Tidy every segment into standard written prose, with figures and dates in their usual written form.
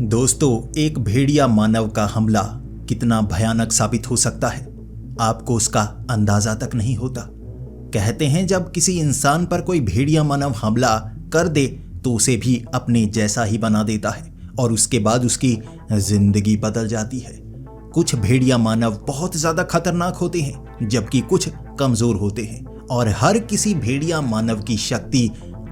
दोस्तों, एक भेड़िया मानव का हमला कितना भयानक साबित हो सकता है, आपको उसका अंदाजा तक नहीं होता। कहते हैं जब किसी इंसान पर कोई भेड़िया मानव हमला कर दे तो उसे भी अपने जैसा ही बना देता है और उसके बाद उसकी जिंदगी बदल जाती है। कुछ भेड़िया मानव बहुत ज्यादा खतरनाक होते हैं जबकि कुछ कमजोर होते हैं और हर किसी भेड़िया मानव की शक्ति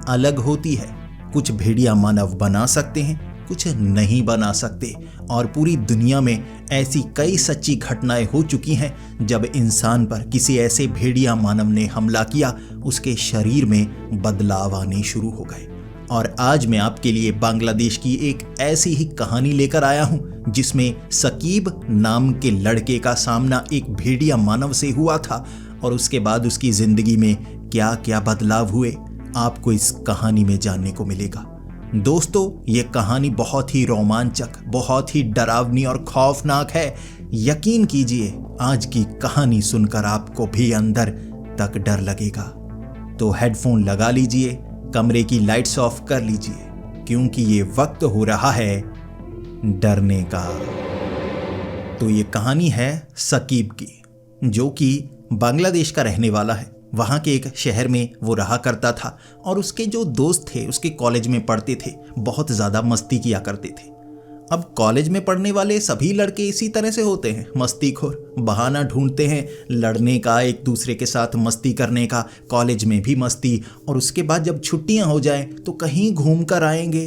अलग होती है। कुछ भेड़िया मानव बना सकते हैं, कुछ नहीं बना सकते और पूरी दुनिया में ऐसी कई सच्ची घटनाएं हो चुकी हैं जब इंसान पर किसी ऐसे भेड़िया मानव ने हमला किया, उसके शरीर में बदलाव आने शुरू हो गए। और आज मैं आपके लिए बांग्लादेश की एक ऐसी ही कहानी लेकर आया हूं जिसमें सकीब नाम के लड़के का सामना एक भेड़िया मानव से हुआ था और उसके बाद उसकी जिंदगी में क्या क्या बदलाव हुए, आपको इस कहानी में जानने को मिलेगा। दोस्तों, ये कहानी बहुत ही रोमांचक, बहुत ही डरावनी और खौफनाक है। यकीन कीजिए, आज की कहानी सुनकर आपको भी अंदर तक डर लगेगा। तो हेडफोन लगा लीजिए, कमरे की लाइट्स ऑफ कर लीजिए, क्योंकि ये वक्त हो रहा है डरने का। तो ये कहानी है सकीब की, जो कि बांग्लादेश का रहने वाला है। वहाँ के एक शहर में वो रहा करता था और उसके जो दोस्त थे, उसके कॉलेज में पढ़ते थे, बहुत ज़्यादा मस्ती किया करते थे। अब कॉलेज में पढ़ने वाले सभी लड़के इसी तरह से होते हैं, मस्तीखोर, बहाना ढूंढते हैं लड़ने का, एक दूसरे के साथ मस्ती करने का, कॉलेज में भी मस्ती, और उसके बाद जब छुट्टियां हो जाएं तो कहीं घूम कर आएंगे।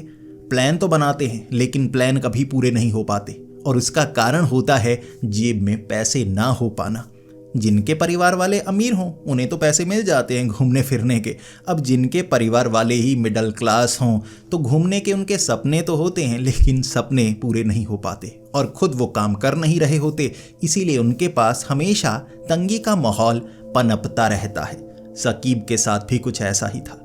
प्लान तो बनाते हैं लेकिन प्लान कभी पूरे नहीं हो पाते और उसका कारण होता है जेब में पैसे ना हो पाना। जिनके परिवार वाले अमीर हों उन्हें तो पैसे मिल जाते हैं घूमने फिरने के। अब जिनके परिवार वाले ही मिडिल क्लास हों तो घूमने के उनके सपने तो होते हैं लेकिन सपने पूरे नहीं हो पाते और खुद वो काम कर नहीं रहे होते, इसीलिए उनके पास हमेशा तंगी का माहौल पनपता रहता है। सकीब के साथ भी कुछ ऐसा ही था।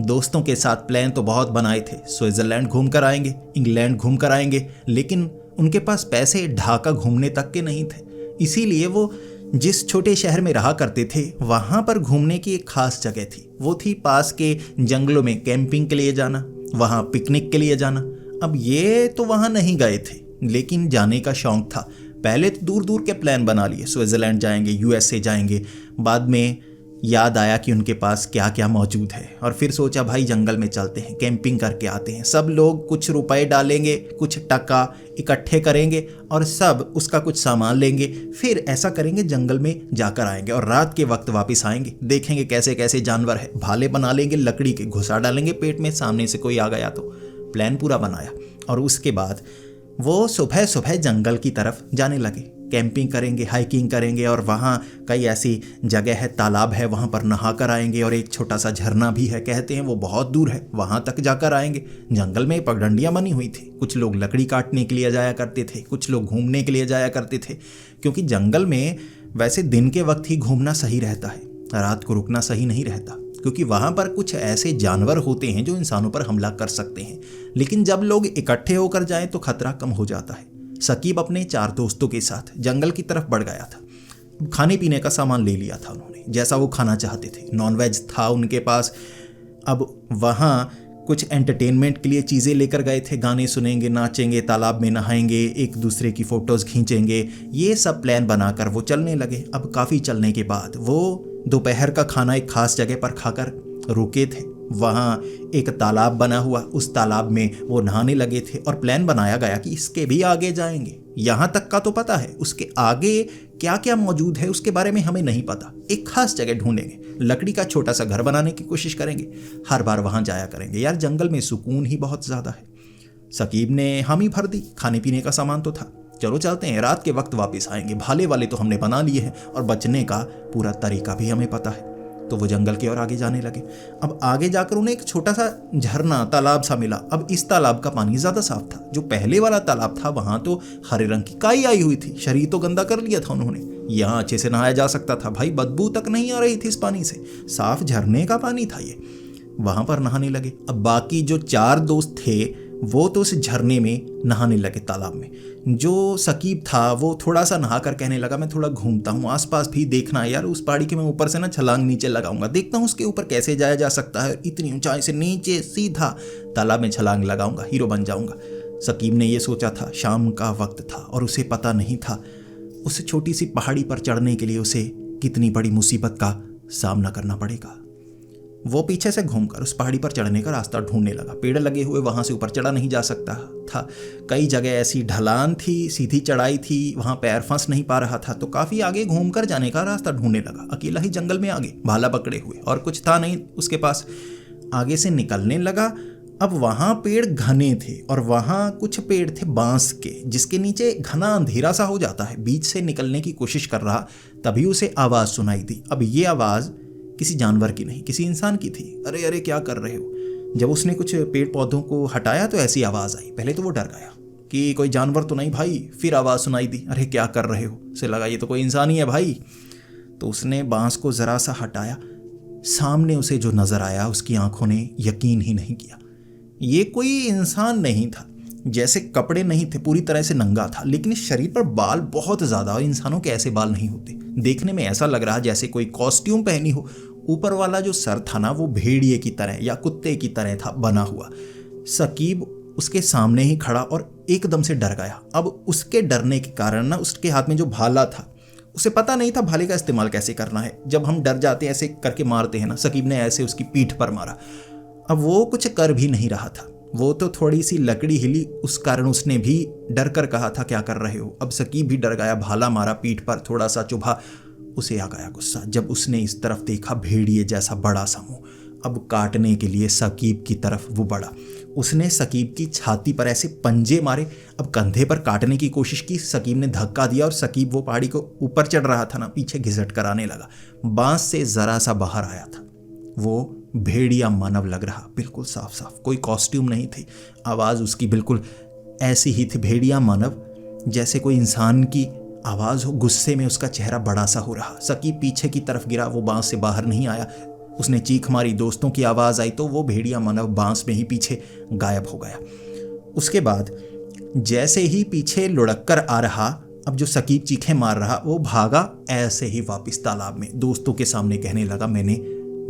दोस्तों के साथ प्लान तो बहुत बनाए थे, स्विट्जरलैंड घूम कर आएंगे, इंग्लैंड घूम कर आएंगे, लेकिन उनके पास पैसे ढाका घूमने तक के नहीं थे। इसीलिए वो जिस छोटे शहर में रहा करते थे वहां पर घूमने की एक खास जगह थी। वो थी पास के जंगलों में कैंपिंग के लिए जाना, वहां पिकनिक के लिए जाना। अब ये तो वहां नहीं गए थे लेकिन जाने का शौक था। पहले तो दूर दूर के प्लान बना लिए, स्विट्जरलैंड जाएंगे, यूएसए जाएंगे। बाद में याद आया कि उनके पास क्या क्या मौजूद है और फिर सोचा भाई जंगल में चलते हैं, कैंपिंग करके आते हैं। सब लोग कुछ रुपए डालेंगे, कुछ टका इकट्ठे करेंगे और सब उसका कुछ सामान लेंगे। फिर ऐसा करेंगे, जंगल में जाकर आएंगे और रात के वक्त वापस आएंगे, देखेंगे कैसे कैसे जानवर है, भाले बना लेंगे, लकड़ी के घुसा डालेंगे पेट में, सामने से कोई आ गया तो। प्लान पूरा बनाया और उसके बाद वो सुबह सुबह जंगल की तरफ जाने लगे। कैंपिंग करेंगे, हाइकिंग करेंगे और वहाँ कई ऐसी जगह है, तालाब है, वहाँ पर नहा कर आएंगे और एक छोटा सा झरना भी है, कहते हैं वो बहुत दूर है, वहाँ तक जाकर आएंगे। जंगल में पगडंडियाँ बनी हुई थी, कुछ लोग लकड़ी काटने के लिए जाया करते थे, कुछ लोग घूमने के लिए जाया करते थे, क्योंकि जंगल में वैसे दिन के वक्त ही घूमना सही रहता है, रात को रुकना सही नहीं रहता, क्योंकि वहाँ पर कुछ ऐसे जानवर होते हैं जो इंसानों पर हमला कर सकते हैं। लेकिन जब लोग इकट्ठे होकर जाएं तो खतरा कम हो जाता है। सकीब अपने 4 दोस्तों के साथ जंगल की तरफ बढ़ गया था। खाने पीने का सामान ले लिया था उन्होंने, जैसा वो खाना चाहते थे। नॉनवेज था उनके पास। अब वहाँ कुछ एंटरटेनमेंट के लिए चीज़ें लेकर गए थे, गाने सुनेंगे, नाचेंगे, तालाब में नहाएंगे, एक दूसरे की फ़ोटोज़ खींचेंगे। ये सब प्लान बनाकर वो चलने लगे। अब काफ़ी चलने के बाद वो दोपहर का खाना एक खास जगह पर खाकर रुके थे। वहाँ एक तालाब बना हुआ, उस तालाब में वो नहाने लगे थे और प्लान बनाया गया कि इसके भी आगे जाएंगे। यहाँ तक का तो पता है, उसके आगे क्या क्या मौजूद है उसके बारे में हमें नहीं पता। एक खास जगह ढूंढेंगे, लकड़ी का छोटा सा घर बनाने की कोशिश करेंगे, हर बार वहाँ जाया करेंगे। यार जंगल में सुकून ही बहुत ज़्यादा है। सकीब ने हामी भर दी, खाने पीने का सामान तो था, चलो चलते हैं, रात के वक्त वापस आएंगे, भाले वाले तो हमने बना लिए हैं और बचने का पूरा तरीका भी हमें पता है। तो वो जंगल की ओर आगे जाने लगे। अब आगे जाकर उन्हें एक छोटा सा झरना, तालाब सा मिला। अब इस तालाब का पानी ज़्यादा साफ था। जो पहले वाला तालाब था वहाँ तो हरे रंग की काई आई हुई थी, शरीर तो गंदा कर लिया था उन्होंने। यहाँ अच्छे से नहाया जा सकता था भाई, बदबू तक नहीं आ रही थी इस पानी से, साफ झरने का पानी था ये। वहाँ पर नहाने लगे। अब बाकी जो 4 दोस्त थे वो तो उस झरने में नहाने लगे, तालाब में। जो सकीब था वो थोड़ा सा नहाकर कहने लगा, मैं थोड़ा घूमता हूँ, आसपास भी देखना है यार, उस पहाड़ी के मैं ऊपर से ना छलांग नीचे लगाऊंगा, देखता हूँ उसके ऊपर कैसे जाया जा सकता है, इतनी ऊंचाई से नीचे सीधा तालाब में छलांग लगाऊंगा, हीरो बन जाऊंगा। सकीब ने यह सोचा था, शाम का वक्त था और उसे पता नहीं था उस छोटी सी पहाड़ी पर चढ़ने के लिए उसे कितनी बड़ी मुसीबत का सामना करना पड़ेगा। वो पीछे से घूमकर उस पहाड़ी पर चढ़ने का रास्ता ढूंढने लगा। पेड़ लगे हुए, वहां से ऊपर चढ़ा नहीं जा सकता था। कई जगह ऐसी ढलान थी, सीधी चढ़ाई थी, वहां पैर फंस नहीं पा रहा था, तो काफी आगे घूमकर जाने का रास्ता ढूंढने लगा। अकेला ही जंगल में आगे, भाला पकड़े हुए, और कुछ था नहीं उसके पास। आगे से निकलने लगा। अब वहां पेड़ घने थे और वहां कुछ पेड़ थे बांस के, जिसके नीचे घना अंधेरा सा हो जाता है। बीच से निकलने की कोशिश कर रहा, तभी उसे आवाज सुनाई दी। अब ये आवाज किसी जानवर की नहीं, किसी इंसान की थी। अरे अरे क्या कर रहे हो। जब उसने कुछ पेड़ पौधों को हटाया तो ऐसी आवाज आई। पहले तो वो डर गया कि कोई जानवर तो नहीं भाई। फिर आवाज सुनाई दी, अरे क्या कर रहे हो। उसे लगा ये तो कोई इंसान ही है भाई। तो उसने बांस को जरा सा हटाया। सामने उसे जो नजर आया, उसकी आंखों ने यकीन ही नहीं किया। ये कोई इंसान नहीं था। जैसे कपड़े नहीं थे, पूरी तरह से नंगा था, लेकिन इस शरीर पर बाल बहुत ज्यादा, और इंसानों के ऐसे बाल नहीं होते। देखने में ऐसा लग रहा जैसे कोई कॉस्ट्यूम पहनी हो। ऊपर वाला जो सर था ना, वो भेड़िए की तरह या कुत्ते की तरह था बना हुआ। सकीब उसके सामने ही खड़ा और एकदम से डर गया। अब उसके डरने के कारण ना, उसके हाथ में जो भाला था, उसे पता नहीं था भाले का इस्तेमाल कैसे करना है। जब हम डर जाते हैं ऐसे करके मारते हैं ना, सकीब ने ऐसे उसकी पीठ पर मारा। अब वो कुछ कर भी नहीं रहा था। वो तो थोड़ी सी लकड़ी हिली, उस कारण उसने भी डर कर कहा था क्या कर रहे हो। अब सकीब भी डर गया, भाला मारा पीठ पर, थोड़ा सा चुभा। उसे आ गया गुस्सा जब उसने इस तरफ देखा, भेड़िए जैसा बड़ा सा मुंह, अब काटने के लिए सकीब की तरफ वो बढ़ा। उसने सकीब की छाती पर ऐसे पंजे मारे, अब कंधे पर काटने की कोशिश की। सकीब ने धक्का दिया और सकीब वो पहाड़ी को ऊपर चढ़ रहा था ना, पीछे घिसट कर आने लगा। बांस से जरा सा बाहर आया था। वो भेड़िया मानव लग रहा, बिल्कुल साफ साफ, कोई कॉस्ट्यूम नहीं थी। आवाज उसकी बिल्कुल ऐसी ही थी, भेड़िया मानव, जैसे कोई इंसान की आवाज हो। गुस्से में उसका चेहरा बड़ा सा हो रहा। सकीब पीछे की तरफ गिरा, वो बांस से बाहर नहीं आया। उसने चीख मारी, दोस्तों की आवाज आई, तो वो भेड़िया मानव बांस में ही पीछे गायब हो गया। उसके बाद जैसे ही पीछे लुढ़क कर आ रहा, अब जो सकीब चीखें मार रहा, वो भागा ऐसे ही वापस तालाब में। दोस्तों के सामने कहने लगा, मैंने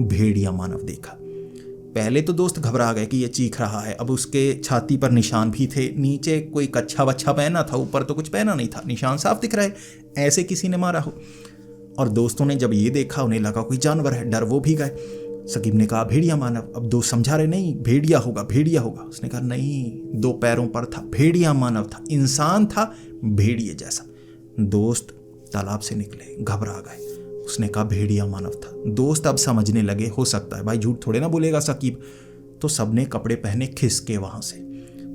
भेड़िया मानव देखा। पहले तो दोस्त घबरा गए कि ये चीख रहा है। अब उसके छाती पर निशान भी थे, नीचे कोई कच्छा वच्छा पहना था, ऊपर तो कुछ पहना नहीं था। निशान साफ दिख रहा है, ऐसे किसी ने मारा हो। और दोस्तों ने जब ये देखा, उन्हें लगा कोई जानवर है, डर वो भी गए। सकीब ने कहा भेड़िया मानव। अब दोस्त समझा रहे, नहीं भेड़िया होगा, भेड़िया होगा। उसने कहा नहीं, 2 पैरों पर था, भेड़िया मानव था, इंसान था भेड़िए जैसा। दोस्त तालाब से निकले, घबरा गए। उसने कहा भेड़िया मानव था। दोस्त अब समझने लगे, हो सकता है भाई झूठ थोड़े ना बोलेगा सकीब। तो सबने कपड़े पहने खिसके वहां से।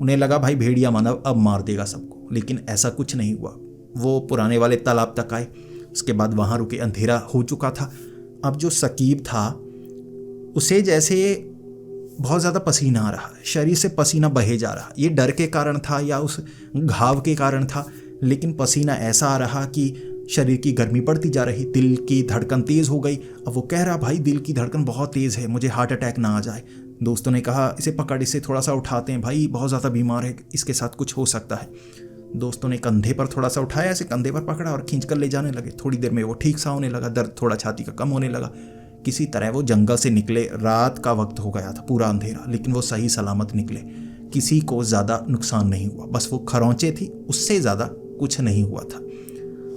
उन्हें लगा भाई भेड़िया मानव अब मार देगा सबको, लेकिन ऐसा कुछ नहीं हुआ। वो पुराने वाले तालाब तक आए, उसके बाद वहां रुके। अंधेरा हो चुका था। अब जो सकीब था, उसे जैसे बहुत ज़्यादा पसीना आ रहा, शरीर से पसीना बहे जा रहा। ये डर के कारण था या उस घाव के कारण था, लेकिन पसीना ऐसा आ रहा कि शरीर की गर्मी बढ़ती जा रही। दिल की धड़कन तेज़ हो गई। अब वो कह रहा, भाई दिल की धड़कन बहुत तेज़ है, मुझे हार्ट अटैक ना आ जाए। दोस्तों ने कहा इसे पकड़, इसे थोड़ा सा उठाते हैं, भाई बहुत ज़्यादा बीमार है, इसके साथ कुछ हो सकता है। दोस्तों ने कंधे पर थोड़ा सा उठाया, ऐसे कंधे पर पकड़ा और खींच कर ले जाने लगे। थोड़ी देर में वो ठीक सा होने लगा, दर्द थोड़ा छाती का कम होने लगा। किसी तरह वो जंगल से निकले। रात का वक्त हो गया था, पूरा अंधेरा, लेकिन वो सही सलामत निकले। किसी को ज़्यादा नुकसान नहीं हुआ, बस वो खरोंचे थी, उससे ज़्यादा कुछ नहीं हुआ था।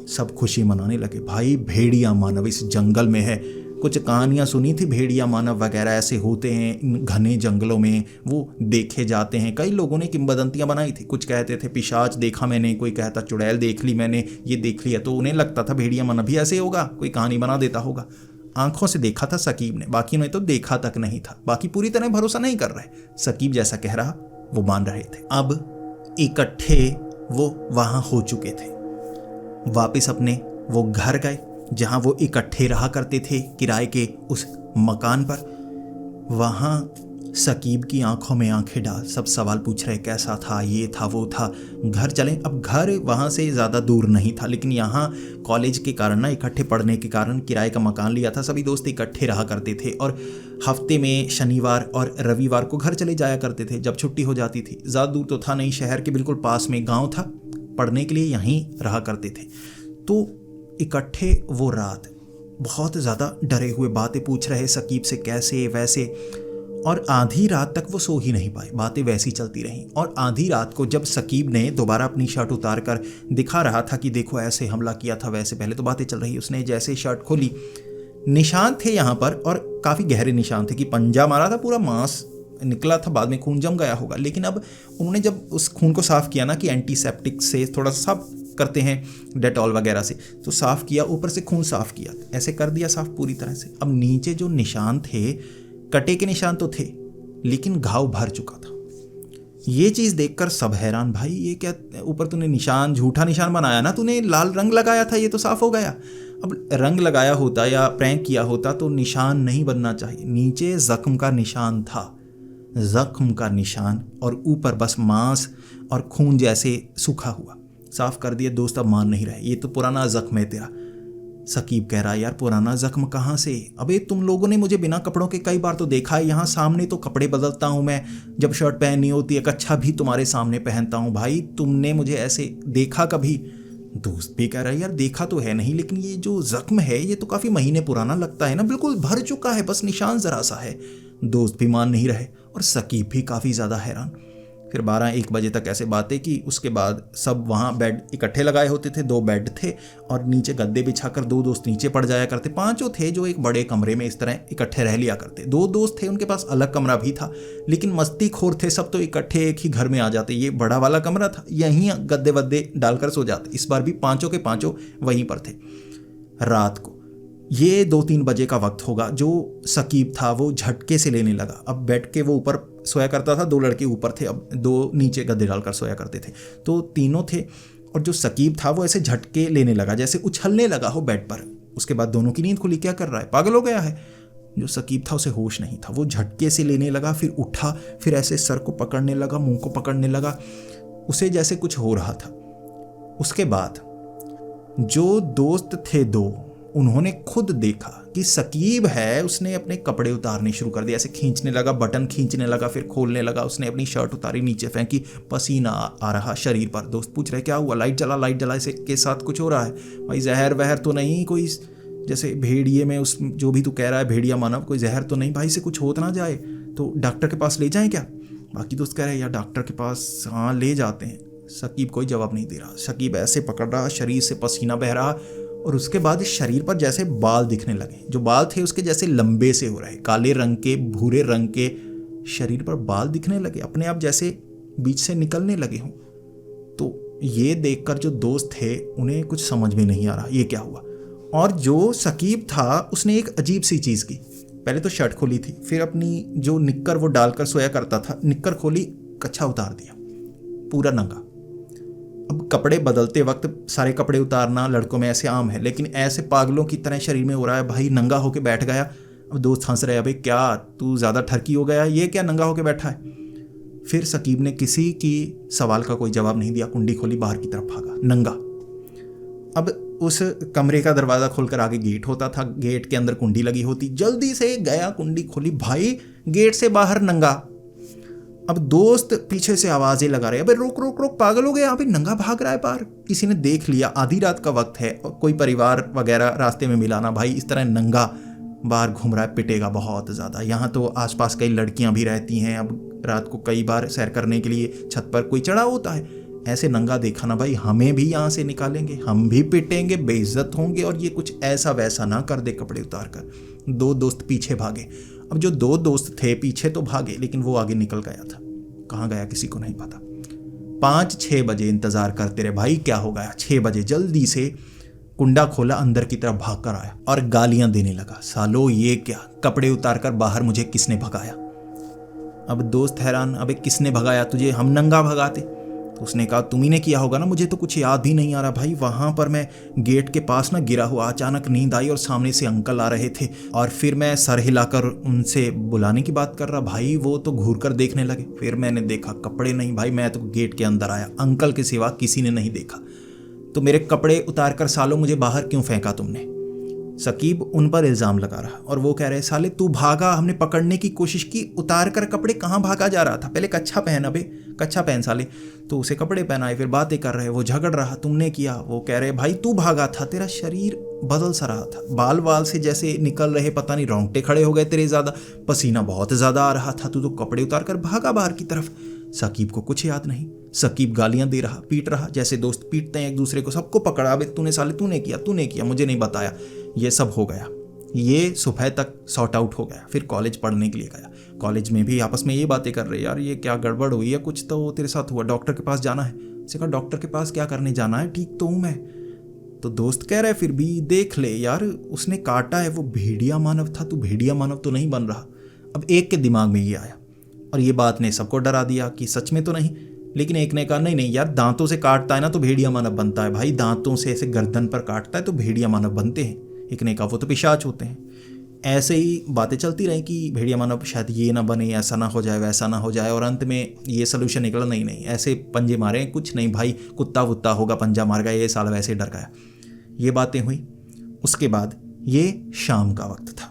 सब खुशी मनाने लगे, भाई भेड़िया मानव इस जंगल में है। कुछ कहानियाँ सुनी थी, भेड़िया मानव वगैरह ऐसे होते हैं इन घने जंगलों में, वो देखे जाते हैं। कई लोगों ने किंवदंतियाँ बनाई थी। कुछ कहते थे पिशाच देखा मैंने, कोई कहता चुड़ैल देख ली मैंने, ये देख लिया। तो उन्हें लगता था भेड़िया मानव भी ऐसे होगा, कोई कहानी बना देता होगा। आंखों से देखा था सकीब ने, बाकी ने तो देखा तक नहीं था। बाकी पूरी तरह भरोसा नहीं कर रहे। सकीब जैसा कह रहा वो मान रहे थे। अब इकट्ठे वो वहां हो चुके थे। वापस अपने वो घर गए जहां वो इकट्ठे रहा करते थे, किराए के उस मकान पर। वहां सकीब की आंखों में आंखें डाल सब सवाल पूछ रहे, कैसा था, ये था, वो था। घर चले। अब घर वहां से ज़्यादा दूर नहीं था, लेकिन यहाँ कॉलेज के कारण ना, इकट्ठे पढ़ने के कारण किराए का मकान लिया था। सभी दोस्त इकट्ठे रहा करते थे और हफ्ते में शनिवार और रविवार को घर चले जाया करते थे जब छुट्टी हो जाती थी। ज़्यादा दूर तो था नहीं, शहर के बिल्कुल पास में गाँव था। पढ़ने के लिए यहीं रहा करते थे। तो इकट्ठे वो रात बहुत ज़्यादा डरे हुए बातें पूछ रहे सकीब से, कैसे वैसे। और आधी रात तक वो सो ही नहीं पाए, बातें वैसी चलती रहीं। और आधी रात को जब सकीब ने दोबारा अपनी शर्ट उतार कर दिखा रहा था कि देखो ऐसे हमला किया था वैसे, पहले तो बातें चल रही, उसने जैसे शर्ट खोली, निशान थे यहाँ पर और काफ़ी गहरे निशान थे कि पंजा मारा था, पूरा मांस निकला था, बाद में खून जम गया होगा। लेकिन अब उन्होंने जब उस खून को साफ़ किया ना, कि एंटीसेप्टिक से थोड़ा सा साफ करते हैं डेटॉल वगैरह से, तो साफ़ किया, ऊपर से खून साफ़ किया, ऐसे कर दिया साफ़ पूरी तरह से। अब नीचे जो निशान थे, कटे के निशान तो थे लेकिन घाव भर चुका था। ये चीज़ देखकर सब हैरान, भाई ये क्या, ऊपर तूने निशान, झूठा निशान बनाया ना, तूने लाल रंग लगाया था, ये तो साफ़ हो गया। अब रंग लगाया होता या प्रैंक किया होता तो निशान नहीं बनना चाहिए। नीचे जख्म का निशान था, जख्म का निशान, और ऊपर बस मांस और खून जैसे सूखा हुआ। साफ कर दिया। दोस्त अब मान नहीं रहे, ये तो पुराना जख्म है तेरा। सकीब कह रहा है, यार पुराना जख्म कहाँ से? अबे तुम लोगों ने मुझे बिना कपड़ों के कई बार तो देखा है, यहाँ सामने तो कपड़े बदलता हूँ मैं, जब शर्ट पहननी होती है, कच्छा भी तुम्हारे सामने पहनता हूँ, भाई तुमने मुझे ऐसे देखा कभी? दोस्त भी कह रहा है, यार देखा तो है नहीं, लेकिन ये जो जख्म है ये तो काफ़ी महीने पुराना लगता है ना, बिल्कुल भर चुका है, बस निशान ज़रा सा है। दोस्त भी मान नहीं रहे और सकीब भी काफ़ी ज़्यादा हैरान। फिर 12-1 बजे तक ऐसे बातें की। उसके बाद सब वहाँ बेड इकट्ठे लगाए होते थे, 2 बेड थे और नीचे गद्दे बिछाकर 2 दोस्त नीचे पड़ जाया करते। 5 थे जो एक बड़े कमरे में इस तरह इकट्ठे रह लिया करते। 2 दोस्त थे, उनके पास अलग कमरा भी था, लेकिन मस्तीखोर थे सब, तो इकट्ठे एक ही घर में आ जाते। ये बड़ा वाला कमरा था, यहीं गद्दे वद्दे डालकर सो जाते। इस बार भी 5 के 5 वहीं पर थे। रात को ये 2-3 बजे का वक्त होगा, जो सकीब था वो झटके से लेने लगा। अब बेड के वो ऊपर सोया करता था, 2 लड़के ऊपर थे, अब 2 नीचे गद्दे डालकर सोया करते थे, तो तीनों थे। और जो सकीब था वो ऐसे झटके लेने लगा, जैसे उछलने लगा हो बेड पर। उसके बाद दोनों की नींद खुली। क्या कर रहा है, पागल हो गया है? जो सकीब था उसे होश नहीं था, वो झटके से लेने लगा, फिर उठा, फिर ऐसे सर को पकड़ने लगा, मुंह को पकड़ने लगा, उसे जैसे कुछ हो रहा था। उसके बाद जो दोस्त थे 2, उन्होंने खुद देखा कि सकीब है, उसने अपने कपड़े उतारने शुरू कर दिए, ऐसे खींचने लगा, बटन खींचने लगा, फिर खोलने लगा। उसने अपनी शर्ट उतारी, नीचे फेंकी, पसीना आ रहा शरीर पर। दोस्त पूछ रहे क्या हुआ? लाइट जला, इसे के साथ कुछ हो रहा है भाई, जहर वहर तो नहीं कोई, जैसे भेड़िए में उस जो भी तू कह रहा है भेड़िया मानव, कोई जहर तो नहीं भाई, से कुछ हो तो ना जाए, तो डॉक्टर के पास ले जाएं क्या? बाकी दोस्त कह रहे हैं यार डॉक्टर के पास हाँ ले जाते हैं। सकीब कोई जवाब नहीं दे रहा। सकीब ऐसे पकड़ रहा, शरीर से पसीना बह रहा, और उसके बाद शरीर पर जैसे बाल दिखने लगे। जो बाल थे उसके जैसे लंबे से हो रहे, काले रंग के, भूरे रंग के शरीर पर बाल दिखने लगे, अपने आप जैसे बीच से निकलने लगे हों। तो ये देखकर जो दोस्त थे उन्हें कुछ समझ में नहीं आ रहा ये क्या हुआ। और जो सकीब था उसने एक अजीब सी चीज़ की। पहले तो शर्ट खोली थी, फिर अपनी जो निक्कर वो डालकर सोया करता था, निक्कर खोली, कच्छा उतार दिया, पूरा नंगा। अब कपड़े बदलते वक्त सारे कपड़े उतारना लड़कों में ऐसे आम है, लेकिन ऐसे पागलों की तरह शरीर में हो रहा है। भाई नंगा होके बैठ गया। अब दोस्त हंस रहे, अबे क्या तू ज़्यादा ठरकी हो गया, ये क्या नंगा होके बैठा है? फिर सकीब ने किसी की सवाल का कोई जवाब नहीं दिया, कुंडी खोली, बाहर की तरफ भागा नंगा। अब उस कमरे का दरवाज़ा खोलकर आगे गेट होता था, गेट के अंदर कुंडी लगी होती, जल्दी से गया, कुंडी खोली, भाई गेट से बाहर नंगा। अब दोस्त पीछे से आवाजें लगा रहे, अबे रोक रोक रोक, पागल हो गया, अबे नंगा भाग रहा है बाहर। किसी ने देख लिया, आधी रात का वक्त है, कोई परिवार वगैरह रास्ते में मिला ना, भाई इस तरह नंगा बाहर घूम रहा है, पिटेगा बहुत ज़्यादा। यहाँ तो आसपास कई लड़कियाँ भी रहती हैं, अब रात को कई बार सैर करने के लिए छत पर कोई चढ़ा होता है, ऐसे नंगा देखा ना भाई, हमें भी यहाँ से निकालेंगे, हम भी पिटेंगे, बेइज्जत होंगे, और ये कुछ ऐसा वैसा ना कर दे कपड़े उतार कर। 2 दोस्त पीछे भागे। अब जो 2 दोस्त थे पीछे तो भागे, लेकिन वो आगे निकल गया था, कहाँ गया किसी को नहीं पता। 5-6 बजे इंतजार करते रहे, भाई क्या हो गया। 6 बजे जल्दी से कुंडा खोला, अंदर की तरफ भाग कर आया और गालियां देने लगा, सालो ये क्या, कपड़े उतार कर बाहर मुझे किसने भगाया? अब दोस्त हैरान, अबे किसने भगाया तुझे, हम नंगा भगाते? तो उसने कहा तुम ही ने किया होगा ना, मुझे तो कुछ याद भी नहीं आ रहा भाई। वहाँ पर मैं गेट के पास ना गिरा हुआ, अचानक नींद आई और सामने से अंकल आ रहे थे, और फिर मैं सर हिलाकर उनसे बुलाने की बात कर रहा, भाई वो तो घूर कर देखने लगे। फिर मैंने देखा कपड़े नहीं भाई, मैं तो गेट के अंदर आया, अंकल के सिवा किसी ने नहीं देखा। तो मेरे कपड़े उतार कर सालों मुझे बाहर क्यों फेंका तुमने? सकीब उन पर इल्ज़ाम लगा रहा और वो कह रहे साले तू भागा, हमने पकड़ने की कोशिश की, उतार कर कपड़े, कहाँ भागा जा रहा था, पहले कच्छा पहन, अबे कच्छा पहन साले। तो उसे कपड़े पहनाए, फिर बातें कर रहे, वो झगड़ रहा, तुमने किया। वो कह रहे भाई तू भागा था, तेरा शरीर बदल सा रहा था, बाल वाल से जैसे निकल रहे, पता नहीं रोंगटे खड़े हो गए तेरे ज़्यादा, पसीना बहुत ज़्यादा आ रहा था, तू तो कपड़े उतार कर भागा बाहर की तरफ। सकीब को कुछ याद नहीं। सकीब गालियां दे रहा, पीट रहा, जैसे दोस्त पीटते हैं एक दूसरे को, सबको पकड़ा, अबे तूने साले, तूने किया, मुझे नहीं बताया। ये सब हो गया। ये सुबह तक सॉर्ट आउट हो गया। फिर कॉलेज पढ़ने के लिए गया। कॉलेज में भी आपस में ये बातें कर रहे, यार ये क्या गड़बड़ हुई है, कुछ तो तेरे साथ हुआ, डॉक्टर के पास जाना है। उसे कहा डॉक्टर के पास क्या करने जाना है, ठीक तो हूँ मैं। तो दोस्त कह रहे फिर भी देख ले यार, उसने काटा है, वो भेड़िया मानव था, तू भेड़िया मानव तो नहीं बन रहा। अब एक के दिमाग में ये आया और ये बात ने सबको डरा दिया कि सच में तो नहीं। लेकिन एक ने कहा नहीं यार, दांतों से काटता है ना तो भेड़िया मानव बनता है भाई, दांतों से ऐसे गर्दन पर काटता है तो भेड़िया मानव बनते हैं। एक ने कहा वो तो पिशाच होते हैं। ऐसे ही बातें चलती रही कि भेड़िया मानव शायद ये ना बने, ऐसा ना हो जाए, वैसा ना हो जाए, और अंत में ये सोल्यूशन निकला नहीं ऐसे पंजे मारे, कुछ नहीं भाई, कुत्ता वुत्ता होगा पंजा मार गया, ये साला वैसे डर गया। ये बातें हुई। उसके बाद ये शाम का वक्त था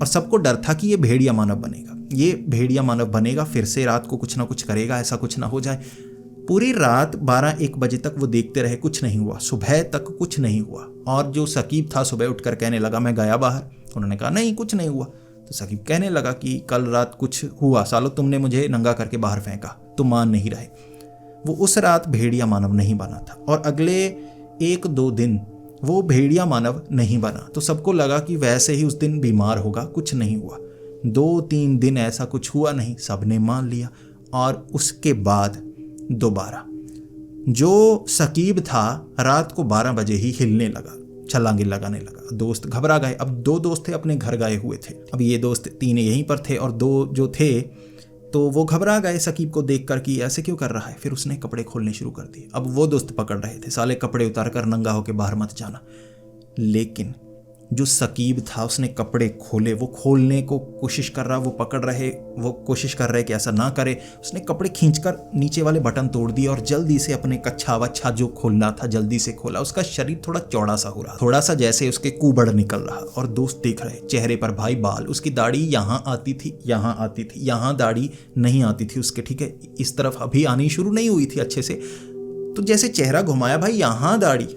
और सबको डर था कि ये भेड़िया मानव बनेगा, ये भेड़िया मानव बनेगा, फिर से रात को कुछ ना कुछ करेगा, ऐसा कुछ ना हो जाए। पूरी रात 12-1 बजे तक वो देखते रहे, कुछ नहीं हुआ। सुबह तक कुछ नहीं हुआ। और जो सकीब था सुबह उठकर कहने लगा मैं गया बाहर। उन्होंने कहा नहीं कुछ नहीं हुआ। तो सकीब कहने लगा कि कल रात कुछ हुआ, सालो तुमने मुझे नंगा करके बाहर फेंका, तुम मान नहीं रहे। वो उस रात भेड़िया मानव नहीं बना था और अगले 1-2 दिन वो भेड़िया मानव नहीं बना। तो सबको लगा कि वैसे ही उस दिन बीमार होगा, कुछ नहीं हुआ। 2-3 दिन ऐसा कुछ हुआ नहीं, सबने मान लिया। और उसके बाद दोबारा जो सकीब था रात को 12 बजे ही हिलने लगा, छलांगे लगाने लगा। दोस्त घबरा गए। अब 2 दोस्त थे, अपने घर गए हुए थे। अब ये दोस्त 3 यहीं पर थे और 2 जो थे तो वो घबरा गए सकीब को देखकर कि ऐसे क्यों कर रहा है। फिर उसने कपड़े खोलने शुरू कर दिए। अब वो दोस्त पकड़ रहे थे, साले कपड़े उतार कर नंगा होकर बाहर मत जाना। लेकिन जो सकीब था उसने कपड़े खोले, वो खोलने को कोशिश कर रहा, वो पकड़ रहे, वो कोशिश कर रहे कि ऐसा ना करे। उसने कपड़े खींचकर नीचे वाले बटन तोड़ दिए और जल्दी से अपने कच्छा वच्छा जो खोलना था जल्दी से खोला। उसका शरीर थोड़ा चौड़ा सा हो रहा, थोड़ा सा जैसे उसके कुबड़ निकल रहा। और दोस्त देख रहे, चेहरे पर भाई बाल, उसकी दाढ़ी यहाँ आती थी, यहाँ आती थी, यहाँ दाढ़ी नहीं आती थी उसके, ठीक है, इस तरफ अभी आनी शुरू नहीं हुई थी अच्छे से। तो जैसे चेहरा घुमाया भाई, यहाँ दाढ़ी,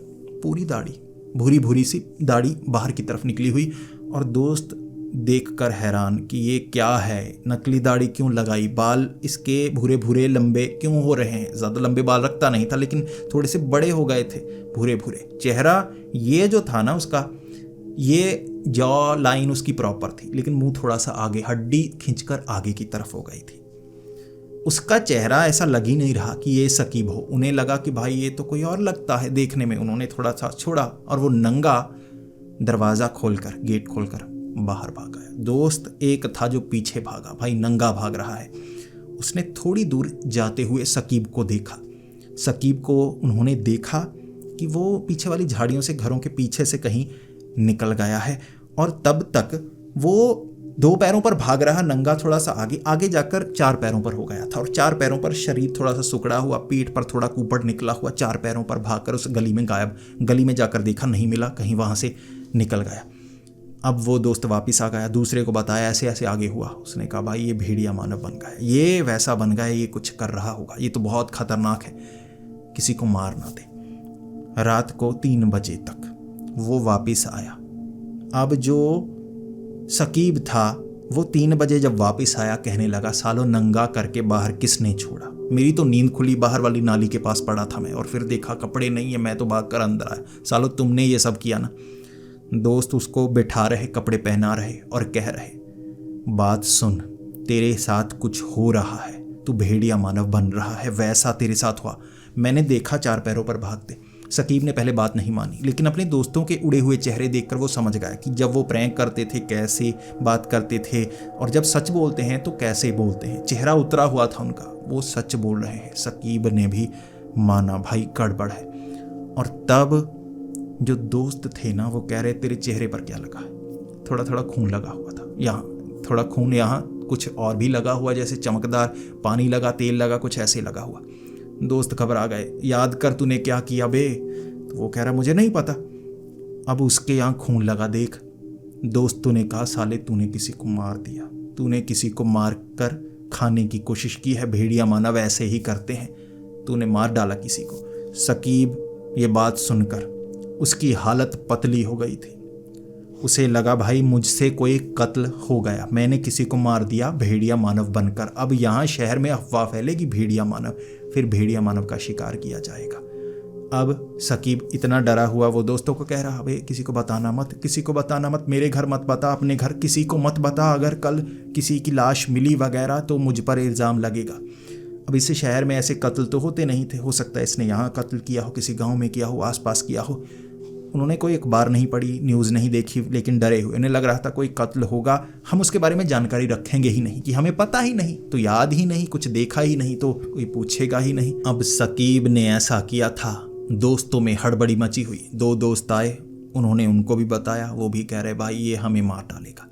पूरी दाढ़ी, भूरी भूरी सी दाढ़ी बाहर की तरफ निकली हुई। और दोस्त देखकर हैरान कि ये क्या है, नकली दाढ़ी क्यों लगाई, बाल इसके भूरे भूरे लंबे क्यों हो रहे हैं। ज़्यादा लंबे बाल रखता नहीं था लेकिन थोड़े से बड़े हो गए थे, भूरे भूरे। चेहरा ये जो था ना उसका, ये जॉ लाइन उसकी प्रॉपर थी लेकिन मुंह थोड़ा सा आगे, हड्डी खींचकर आगे की तरफ हो गई थी। उसका चेहरा ऐसा लग ही नहीं रहा कि ये सकीब हो। उन्हें लगा कि भाई ये तो कोई और लगता है देखने में। उन्होंने थोड़ा सा छोड़ा और वो नंगा दरवाज़ा खोलकर, गेट खोलकर बाहर भाग गया। दोस्त एक था जो पीछे भागा, भाई नंगा भाग रहा है। उसने थोड़ी दूर जाते हुए सकीब को देखा। सकीब को उन्होंने देखा कि वो पीछे वाली झाड़ियों से, घरों के पीछे से कहीं निकल गया है। और तब तक वो 2 पैरों पर भाग रहा, नंगा, थोड़ा सा आगे, आगे जाकर 4 पैरों पर हो गया था। और 4 पैरों पर शरीर थोड़ा सा सुकड़ा हुआ, पीठ पर थोड़ा कुपड़ निकला हुआ, 4 पैरों पर भागकर उस गली में गायब। गली में जाकर देखा, नहीं मिला, कहीं वहाँ से निकल गया। अब वो दोस्त वापस आ गया, दूसरे को बताया ऐसे ऐसे आगे हुआ। उसने कहा भाई ये भेड़िया मानव बन गया, ये वैसा बन गया, ये कुछ कर रहा होगा, ये तो बहुत खतरनाक है, किसी को मार ना दे। रात को 3 बजे तक वो वापस आया। अब जो सकीब था वो 3 बजे जब वापस आया कहने लगा सालो नंगा करके बाहर किसने छोड़ा, मेरी तो नींद खुली, बाहर वाली नाली के पास पड़ा था मैं, और फिर देखा कपड़े नहीं है, मैं तो भाग कर अंदर आया, सालो तुमने ये सब किया ना। दोस्त उसको बिठा रहे, कपड़े पहना रहे और कह रहे बात सुन, तेरे साथ कुछ हो रहा है, तू भेड़िया मानव बन रहा है, वैसा तेरे साथ हुआ, मैंने देखा 4 पैरों पर भागते। सकीब ने पहले बात नहीं मानी लेकिन अपने दोस्तों के उड़े हुए चेहरे देखकर वो समझ गया कि जब वो प्रैंक करते थे कैसे बात करते थे और जब सच बोलते हैं तो कैसे बोलते हैं। चेहरा उतरा हुआ था उनका, वो सच बोल रहे हैं। सकीब ने भी माना भाई गड़बड़ है। और तब जो दोस्त थे ना वो कह रहे तेरे चेहरे पर क्या लगा है, थोड़ा थोड़ा खून लगा हुआ था, यहाँ थोड़ा खून, यहाँ कुछ और भी लगा हुआ, जैसे चमकदार पानी लगा, तेल लगा, कुछ ऐसे लगा हुआ। दोस्त घबरा गए, याद कर तूने क्या किया बे। तो वो कह रहा मुझे नहीं पता। अब उसके यहाँ खून लगा देख, दोस्तों ने कहा, साले तूने किसी को मार दिया, तूने किसी को मार कर खाने की कोशिश की है, भेड़िया मानव ऐसे ही करते हैं, तूने मार डाला किसी को। सकीब ये बात सुनकर उसकी हालत पतली हो गई थी। उसे लगा भाई मुझसे कोई कत्ल हो गया, मैंने किसी को मार दिया भेड़िया मानव बनकर। अब यहाँ शहर में अफवाह फैलेगी भेड़िया मानव, फिर भेड़िया मानव का शिकार किया जाएगा। अब सकीब इतना डरा हुआ वो दोस्तों को कह रहा, भाई किसी को बताना मत, किसी को बताना मत, मेरे घर मत बता, अपने घर किसी को मत बता, अगर कल किसी की लाश मिली वगैरह तो मुझ पर इल्ज़ाम लगेगा। अब इस शहर में ऐसे कत्ल तो होते नहीं थे, हो सकता है इसने यहाँ कत्ल किया हो, किसी गांव में किया हो, आसपास किया हो। उन्होंने कोई अखबार नहीं पढ़ी, न्यूज़ नहीं देखी, लेकिन डरे हुए, उन्हें लग रहा था कोई कत्ल होगा, हम उसके बारे में जानकारी रखेंगे ही नहीं, कि हमें पता ही नहीं, तो याद ही नहीं, कुछ देखा ही नहीं, तो कोई पूछेगा ही नहीं। अब सकीब ने ऐसा किया था, दोस्तों में हड़बड़ी मची हुई। 2 दोस्त आए, उन्होंने उनको भी बताया, वो भी कह रहे भाई ये हमें मार डालेगा,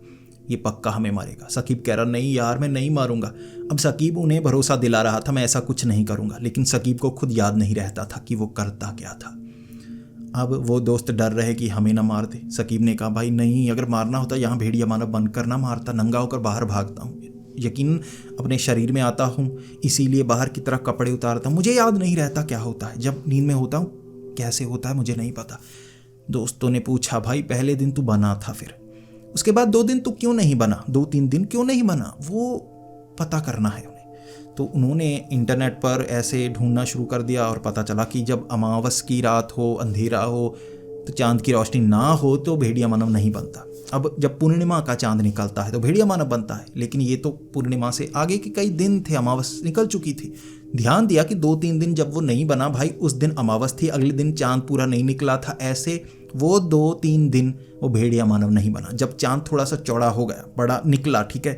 ये पक्का हमें मारेगा। सकीब कह रहा नहीं यार मैं नहीं मारूंगा। अब सकीब उन्हें भरोसा दिला रहा था मैं ऐसा कुछ नहीं करूंगा, लेकिन सकीब को खुद याद नहीं रहता था कि वो करता क्या था। अब वो दोस्त डर रहे कि हमें ना मार दे। सकीब ने कहा भाई नहीं, अगर मारना होता यहाँ भेड़िया मानव बनकर ना मारता, नंगा होकर बाहर भागता हूँ, यकीन अपने शरीर में आता हूँ, इसीलिए बाहर की तरह कपड़े उतारता हूँ, मुझे याद नहीं रहता क्या होता है, जब नींद में होता हूँ कैसे होता है मुझे नहीं पता। दोस्तों ने पूछा भाई पहले दिन तू बना था, फिर उसके बाद 2 दिन तू क्यों नहीं बना, 2-3 दिन क्यों नहीं बना, वो पता करना है उन्हें। तो उन्होंने इंटरनेट पर ऐसे ढूंढना शुरू कर दिया और पता चला कि जब अमावस की रात हो, अंधेरा हो, तो चांद की रोशनी ना हो तो भेड़िया मानव नहीं बनता। अब जब पूर्णिमा का चांद निकलता है तो भेड़िया मानव बनता है, लेकिन ये तो पूर्णिमा से आगे के कई दिन थे, अमावस निकल चुकी थी। ध्यान दिया कि 2-3 दिन जब वो नहीं बना, भाई उस दिन अमावस थी, अगले दिन चांद पूरा नहीं निकला था, ऐसे वो 2-3 दिन वो भेड़िया मानव नहीं बना। जब चांद थोड़ा सा चौड़ा हो गया, बड़ा निकला, ठीक है,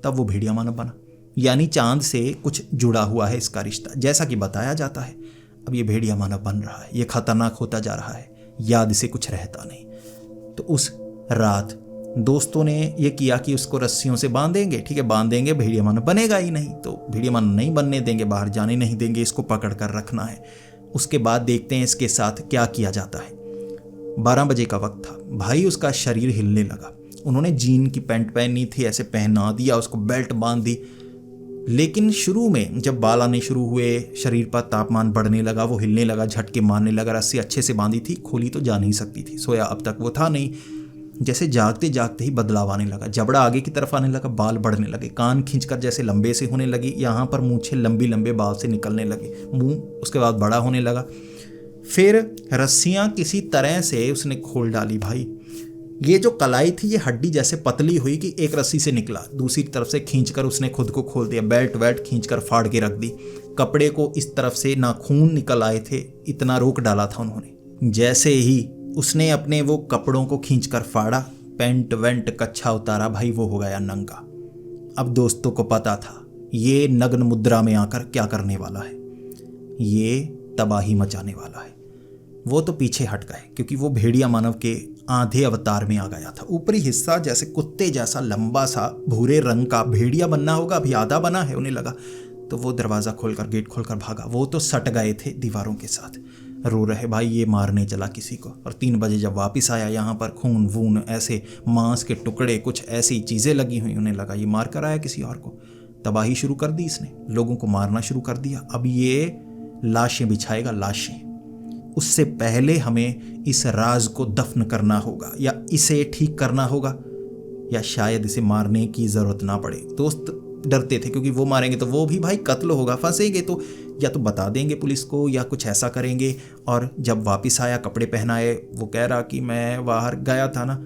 तब वो भेड़िया मानव बना। यानी चांद से कुछ जुड़ा हुआ है इसका रिश्ता, जैसा कि बताया जाता है। अब ये भेड़िया मानव बन रहा है, ये खतरनाक होता जा रहा है, याद से कुछ रहता नहीं। तो उस रात दोस्तों ने ये किया कि उसको रस्सियों से बांधेंगे, ठीक है, बांधेंगे, भेड़िया मानव बनेगा ही नहीं, तो भेड़िया मानव नहीं बनने देंगे, बाहर जाने नहीं देंगे, इसको पकड़ कर रखना है। उसके बाद देखते हैं इसके साथ क्या किया जाता है। 12 बजे का वक्त था, भाई उसका शरीर हिलने लगा। उन्होंने जीन की पैंट पहनी थी, ऐसे पहना दिया उसको, बेल्ट बांध दी, लेकिन शुरू में जब बाल आने शुरू हुए, शरीर पर तापमान बढ़ने लगा, वो हिलने लगा, झटके मारने लगा। रस्सी अच्छे से बांधी थी, खोली तो जा नहीं सकती थी, सोया अब तक वो था नहीं। जैसे जागते जागते ही बदलाव आने लगा, जबड़ा आगे की तरफ आने लगा, बाल बढ़ने लगे, कान खींचकर जैसे लंबे से होने लगी, यहाँ पर मूछें लंबी लंबे बाल से निकलने लगे, मुंह उसके बाद बड़ा होने लगा। फिर रस्सियाँ किसी तरह से उसने खोल डाली। भाई ये जो कलाई थी ये हड्डी जैसे पतली हुई कि एक रस्सी से निकला, दूसरी तरफ से खींचकर उसने खुद को खोल दिया, बेल्ट वेल्ट खींचकर फाड़ के रख दी। कपड़े को इस तरफ से नाखून निकल आए थे, इतना रोक डाला था उन्होंने। जैसे ही उसने अपने वो कपड़ों को खींचकर फाड़ा, पेंट वेंट कच्छा उतारा, भाई वो हो गया नंगा। अब दोस्तों को पता था ये नग्न मुद्रा में आकर क्या करने वाला है, ये तबाही मचाने वाला है। वो तो पीछे हट गए क्योंकि वो भेड़िया मानव के आधे अवतार में आ गया था। ऊपरी हिस्सा जैसे कुत्ते जैसा लंबा सा भूरे रंग का, भेड़िया बनना होगा, अभी आधा बना है उन्हें लगा। तो वो दरवाज़ा खोलकर, गेट खोलकर भागा। वो तो सट गए थे दीवारों के साथ, रो रहे भाई ये मारने चला किसी को। और 3 बजे जब वापस आया, यहाँ पर खून वून, ऐसे मांस के टुकड़े, कुछ ऐसी चीज़ें लगी हुई, उन्हें लगा ये मार कर आया किसी और को। तबाही शुरू कर दी इसने, लोगों को मारना शुरू कर दिया। अब ये लाशें बिछाएगा, लाशें। उससे पहले हमें इस राज को दफन करना होगा, या इसे ठीक करना होगा, या शायद इसे मारने की ज़रूरत ना पड़े। दोस्त डरते थे क्योंकि वो मारेंगे तो वो भी भाई कत्ल होगा, फंसेंगे तो या तो बता देंगे पुलिस को या कुछ ऐसा करेंगे। और जब वापस आया, कपड़े पहनाए, वो कह रहा कि मैं बाहर गया था ना,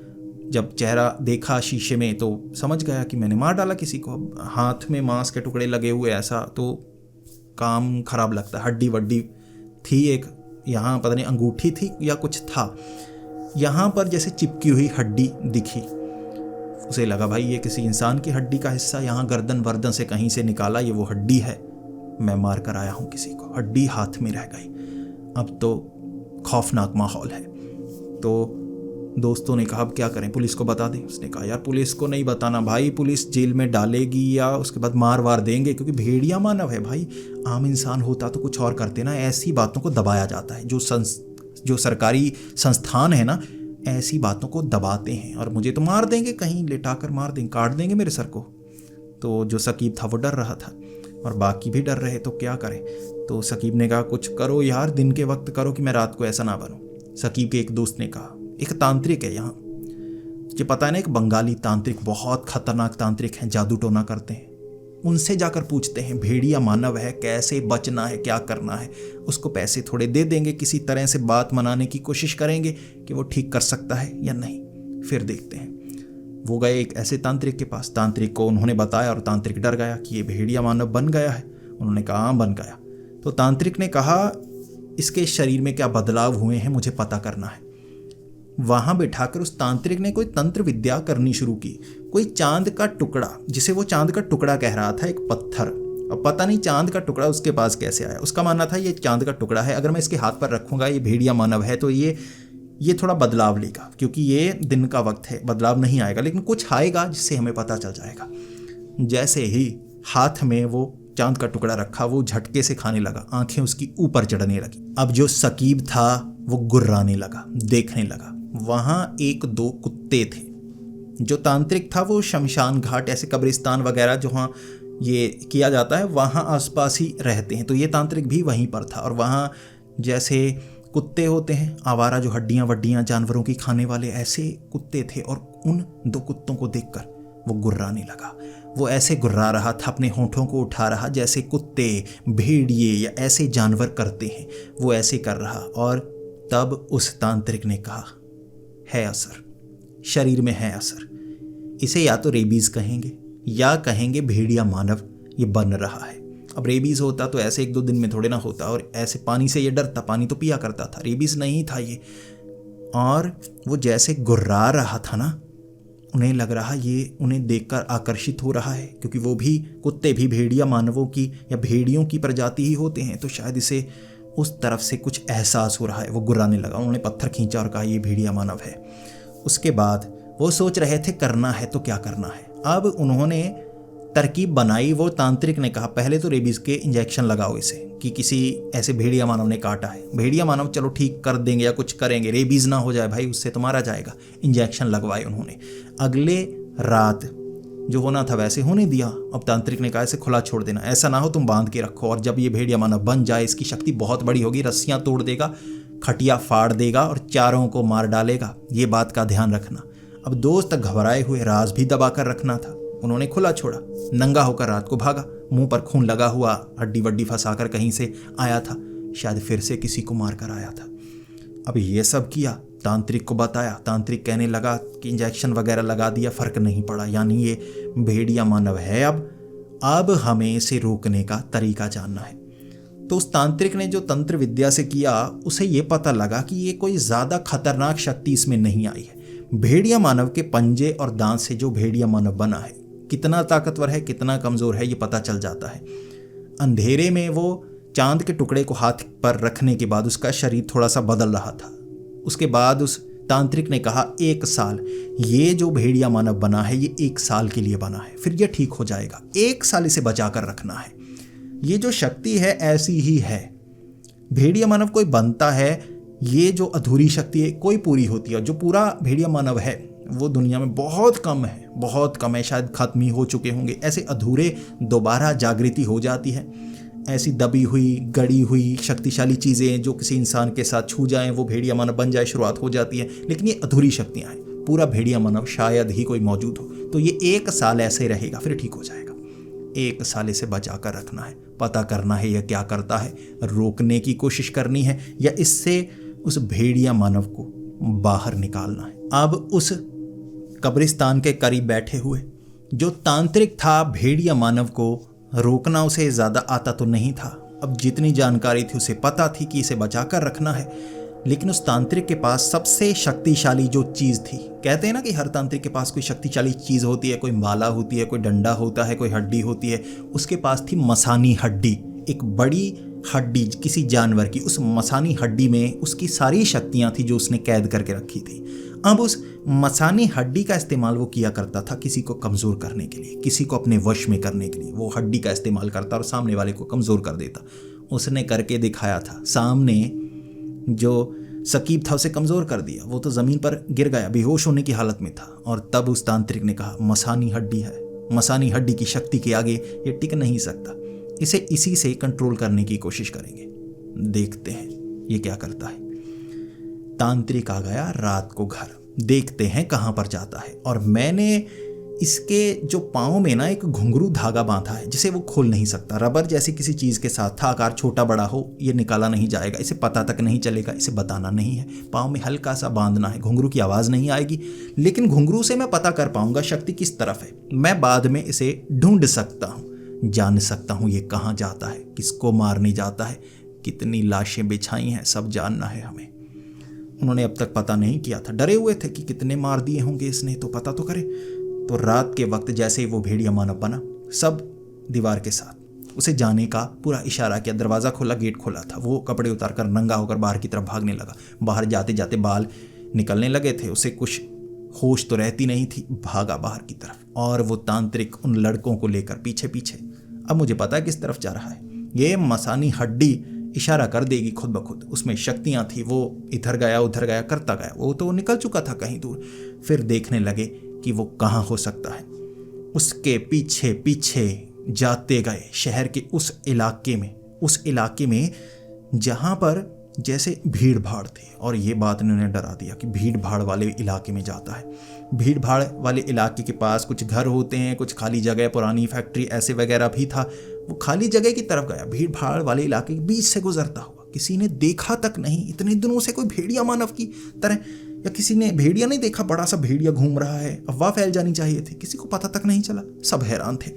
जब चेहरा देखा शीशे में तो समझ गया कि मैंने मार डाला किसी को। हाथ में मांस के टुकड़े लगे हुए, ऐसा तो काम खराब लगता। हड्डी वड्डी थी, एक यहाँ पता नहीं अंगूठी थी या कुछ था, यहाँ पर जैसे चिपकी हुई हड्डी दिखी। उसे लगा भाई ये किसी इंसान की हड्डी का हिस्सा, यहाँ गर्दन वर्दन से कहीं से निकाला, ये वो हड्डी है, मैं मार कर आया हूँ किसी को। हड्डी हाथ में रह गई। अब तो खौफनाक माहौल है। तो दोस्तों ने कहा अब क्या करें, पुलिस को बता दें। उसने कहा यार पुलिस को नहीं बताना भाई, पुलिस जेल में डालेगी या उसके बाद मार वार देंगे, क्योंकि भेड़िया मानव है भाई। आम इंसान होता तो कुछ और करते ना। ऐसी बातों को दबाया जाता है। जो सरकारी संस्थान है ना, ऐसी बातों को दबाते हैं और मुझे तो मार देंगे, कहीं लिटाकर मार देंगे, काट देंगे मेरे सर को। तो जो सकीब था वो डर रहा था और बाकी भी डर रहे, तो क्या करें। तो सकीब ने कहा कुछ करो यार, दिन के वक्त करो कि मैं रात को ऐसा ना बनूं। सकीब के एक दोस्त ने कहा, एक तांत्रिक है यहाँ, ये पता है ना, एक बंगाली तांत्रिक, बहुत खतरनाक तांत्रिक हैं, जादू टोना करते हैं, उनसे जाकर पूछते हैं भेड़िया मानव है, कैसे बचना है, क्या करना है। उसको पैसे थोड़े दे देंगे, किसी तरह से बात मनाने की कोशिश करेंगे कि वो ठीक कर सकता है या नहीं, फिर देखते हैं। वो गए एक ऐसे तांत्रिक के पास, तांत्रिक को उन्होंने बताया और तांत्रिक डर गया कि ये भेड़िया मानव बन गया है। उन्होंने कहा हाँ बन गया। तो तांत्रिक ने कहा इसके शरीर में क्या बदलाव हुए हैं मुझे पता करना है। वहां बैठाकर उस तांत्रिक ने कोई तंत्र विद्या करनी शुरू की। कोई चांद का टुकड़ा, जिसे वो चांद का टुकड़ा कह रहा था, एक पत्थर, अब पता नहीं चांद का टुकड़ा उसके पास कैसे आया। उसका मानना था ये चांद का टुकड़ा है, अगर मैं इसके हाथ पर रखूंगा, ये भेड़िया मानव है, तो ये थोड़ा बदलाव लेगा, क्योंकि ये दिन का वक्त है, बदलाव नहीं आएगा, लेकिन कुछ आएगा जिससे हमें पता चल जाएगा। जैसे ही हाथ में वो चांद का टुकड़ा रखा, वो झटके से खाने लगा, आंखें उसकी ऊपर चढ़ने लगी। अब जो सकीब था वो गुर्राने लगा, देखने लगा। वहां एक दो कुत्ते थे। जो तांत्रिक था वो शमशान घाट, ऐसे कब्रिस्तान वगैरह जहाँ ये किया जाता है, वहाँ आसपास ही रहते हैं, तो ये तांत्रिक भी वहीं पर था। और वहाँ जैसे कुत्ते होते हैं आवारा, जो हड्डियाँ वड्डियाँ जानवरों की खाने वाले, ऐसे कुत्ते थे। और उन दो कुत्तों को देखकर वो गुर्राने लगा। वो ऐसे गुर्रा रहा था, अपने होंठों को उठा रहा जैसे कुत्ते, भेड़िए या ऐसे जानवर करते हैं, वो ऐसे कर रहा। और तब उस तांत्रिक ने कहा है असर, शरीर में है असर, इसे या तो रेबीज कहेंगे या कहेंगे भेड़िया मानव ये बन रहा है। अब रेबीज होता तो ऐसे एक दो दिन में थोड़े ना होता, और ऐसे पानी से ये डरता, पानी तो पिया करता था, रेबीज नहीं था ये। और वो जैसे गुर्रा रहा था ना, उन्हें लग रहा ये उन्हें देखकर आकर्षित हो रहा है, क्योंकि वो भी कुत्ते भी भेड़िया मानवों की या भेड़ियों की प्रजाति ही होते हैं, तो शायद इसे उस तरफ से कुछ एहसास हो रहा है। वो गुर्राने लगा, उन्होंने पत्थर खींचा और कहा ये भेड़िया मानव है। उसके बाद वो सोच रहे थे करना है तो क्या करना है। अब उन्होंने तरकीब बनाई। वो तांत्रिक ने कहा पहले तो रेबीज के इंजेक्शन लगाओ इसे, कि किसी ऐसे भेड़िया मानव ने काटा है। भेड़िया मानव चलो ठीक कर देंगे या कुछ करेंगे, रेबीज ना हो जाए भाई, उससे तो मारा जाएगा। इंजेक्शन लगवाए उन्होंने। अगले रात जो होना था वैसे होने दिया। अब तांत्रिक ने कहा इसे खुला छोड़ देना, ऐसा ना हो तुम बांध के रखो, और जब ये भेड़िया मानव बन जाए, इसकी शक्ति बहुत बड़ी होगी, रस्सियां तोड़ देगा, खटिया फाड़ देगा और चारों को मार डालेगा, ये बात का ध्यान रखना। अब दोस्त घबराए हुए, राज भी दबा कर रखना था। उन्होंने खुला छोड़ा, नंगा होकर रात को भागा, मुंह पर खून लगा हुआ, हड्डी वड्डी फंसाकर कहीं से आया था, शायद फिर से किसी को मार कर आया था। अब ये सब किया, तांत्रिक को बताया। तांत्रिक कहने लगा कि इंजेक्शन वगैरह लगा दिया, फर्क नहीं पड़ा, यानी ये भेड़िया मानव है। अब हमें इसे रोकने का तरीका जानना है। तो उस तांत्रिक ने जो तंत्र विद्या से किया, उसे ये पता लगा कि ये कोई ज़्यादा खतरनाक शक्ति इसमें नहीं आई है। भेड़िया मानव के पंजे और दांत से जो भेड़िया मानव बना है, कितना ताकतवर है, कितना कमज़ोर है, ये पता चल जाता है। अंधेरे में वो चांद के टुकड़े को हाथ पर रखने के बाद उसका शरीर थोड़ा सा बदल रहा था। उसके बाद उस तांत्रिक ने कहा 1 साल, ये जो भेड़िया मानव बना है ये 1 साल के लिए बना है, फिर ये ठीक हो जाएगा। 1 साल इसे बचा कर रखना है। ये जो शक्ति है ऐसी ही है। भेड़िया मानव कोई बनता है, ये जो अधूरी शक्ति है कोई पूरी होती है। जो पूरा भेड़िया मानव है वो दुनिया में बहुत कम है, बहुत कम है, शायद खत्म ही हो चुके होंगे। ऐसे अधूरे दोबारा जागृति हो जाती है। ऐसी दबी हुई, गड़ी हुई शक्तिशाली चीज़ें जो किसी इंसान के साथ छू जाएं, वो भेड़िया मानव बन जाए, शुरुआत हो जाती है। लेकिन ये अधूरी शक्तियां हैं। पूरा भेड़िया मानव शायद ही कोई मौजूद हो। तो ये 1 साल ऐसे रहेगा, फिर ठीक हो जाएगा। 1 साल इसे बचा कर रखना है, पता करना है यह क्या करता है, रोकने की कोशिश करनी है या इससे उस भेड़िया मानव को बाहर निकालना है। अब उस कब्रिस्तान के करीब बैठे हुए जो तांत्रिक था, भेड़िया मानव को रोकना उसे ज़्यादा आता तो नहीं था। अब जितनी जानकारी थी उसे पता थी कि इसे बचा कर रखना है, लेकिन उस तांत्रिक के पास सबसे शक्तिशाली जो चीज़ थी, कहते हैं ना कि हर तांत्रिक के पास कोई शक्तिशाली चीज़ होती है, कोई माला होती है, कोई डंडा होता है, कोई हड्डी होती है। उसके पास थी मसानी हड्डी, एक बड़ी हड्डी किसी जानवर की। उस मसानी हड्डी में उसकी सारी शक्तियाँ थी जो उसने कैद करके रखी थी। अब उस मसानी हड्डी का इस्तेमाल वो किया करता था किसी को कमज़ोर करने के लिए, किसी को अपने वश में करने के लिए। वो हड्डी का इस्तेमाल करता और सामने वाले को कमज़ोर कर देता। उसने करके दिखाया था। सामने जो सकीब था उसे कमज़ोर कर दिया। वो तो ज़मीन पर गिर गया, बेहोश होने की हालत में था। और तब उस तांत्रिक ने कहा, मसानी हड्डी है, मसानी हड्डी की शक्ति के आगे ये टिक नहीं सकता, इसे इसी से कंट्रोल करने की कोशिश करेंगे, देखते हैं ये क्या करता है। तांत्रिक आ गया रात को घर, देखते हैं कहाँ पर जाता है। और मैंने इसके जो पाँव में ना एक घुंघरू धागा बांधा है जिसे वो खोल नहीं सकता। रबर जैसी किसी चीज़ के साथ था, आकार छोटा बड़ा हो ये निकाला नहीं जाएगा, इसे पता तक नहीं चलेगा, इसे बताना नहीं है। पाँव में हल्का सा बांधना है, घुंघरू की आवाज़ नहीं आएगी, लेकिन घुंघरू से मैं पता कर पाऊंगा शक्ति किस तरफ है। मैं बाद में इसे ढूंढ सकता हूँ, जान सकता हूँ ये कहाँ जाता है, किसको मारने जाता है, कितनी लाशें बिछाई हैं, सब जानना है हमें। उन्होंने अब तक पता नहीं किया था, डरे हुए थे कि कितने मार दिए होंगे इसने, तो पता तो करे। तो रात के वक्त जैसे ही वो भेड़िया मानव बना, सब दीवार के साथ उसे जाने का पूरा इशारा किया। दरवाज़ा खोला, गेट खोला था, वो कपड़े उतार कर नंगा होकर बाहर की तरफ भागने लगा। बाहर जाते जाते बाल निकलने लगे थे, उसे कुछ होश तो रहती नहीं थी, भागा बाहर की तरफ। और वो तांत्रिक उन लड़कों को लेकर पीछे पीछे। अब मुझे पता है किस तरफ जा रहा है, ये मसानी हड्डी इशारा कर देगी खुद ब खुद, उसमें शक्तियाँ थी, वो इधर गया उधर गया करता गया, वो तो निकल चुका था कहीं दूर। फिर देखने लगे कि वो कहाँ हो सकता है, उसके पीछे पीछे जाते गए शहर के उस इलाके में जहाँ पर जैसे भीड़ भाड़ थी। और ये बात ने उन्हें डरा दिया कि भीड़ भाड़ वाले इलाके में जाता है। भीड़ भाड़ वाले इलाके के पास कुछ घर होते हैं, कुछ खाली जगह, पुरानी फैक्ट्री ऐसे वगैरह भी था। वो खाली जगह की तरफ गया, भीड़ भाड़ वाले इलाके के बीच से गुजरता हुआ। किसी ने देखा तक नहीं, इतने दिनों से कोई भेड़िया मानव की तरह, या किसी ने भेड़िया नहीं देखा, बड़ा सा भेड़िया घूम रहा है, अफवाह फैल जानी चाहिए थी, किसी को पता तक नहीं चला। सब हैरान थे,